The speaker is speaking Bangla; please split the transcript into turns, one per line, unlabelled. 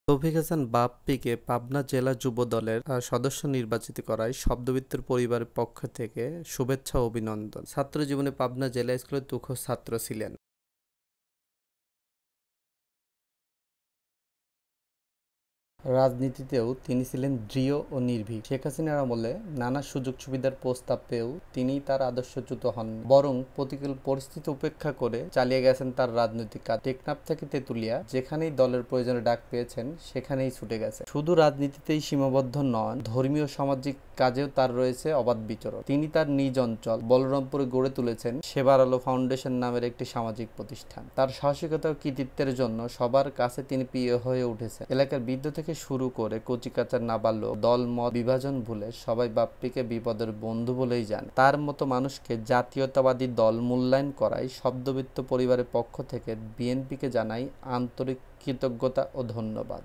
তৌফিক হাসান বাপ্পীকে পাবনা জেলা যুব দলের সদস্য নির্বাচিত করায় শব্দবিত্তর পরিবারের পক্ষ থেকে শুভেচ্ছা ও অভিনন্দন। ছাত্র জীবনে পাবনা জেলা স্কুলের তুখোড় ছাত্র ছিলেন। রাজনীতিতেও তিনি ছিলেন দৃঢ় ও নির্ভীক। শেখ হাসিনার আমলে নানা সুযোগ সুবিধার প্রস্তাব পেয়েও তিনি তার আদর্শচ্যুত হননি, বরং প্রতিকূল পরিস্থিতি উপেক্ষা করে চালিয়ে গেছেন তার রাজনৈতিক কাজ। টেকনাফ থেকে তেঁতুলিয়া যেখানেই দলের প্রয়োজনে ডাক পেয়েছেন সেখানেই ছুটে গেছে। শুধু রাজনীতিতেই সীমাবদ্ধ নন, ধর্মীয় সামাজিক কাজেও তার রয়েছে অবাধ বিচরণ। তিনি তার নিজ অঞ্চল বলরামপুরে গড়ে তুলেছেন সেবার আলো ফাউন্ডেশন নামের একটি সামাজিক প্রতিষ্ঠান। তার সাহসিকতা ও কৃতিত্বের জন্য সবার কাছে তিনি প্রিয় হয়ে উঠেছেন। এলাকার বৃদ্ধ থেকে শুরু করে কচিকাঁচার নাবালক দল মত বিভাজন ভুলে সবাই বাপ্পীকে বিপদের বন্ধু বলেই জানে। তার মতো মানুষকে জাতীয়তাবাদী দল মূল্যায়ন করায় শব্দবিত্ত পরিবারের পক্ষ থেকে বিএনপিকে জানাই আন্তরিক কৃতজ্ঞতা ও ধন্যবাদ।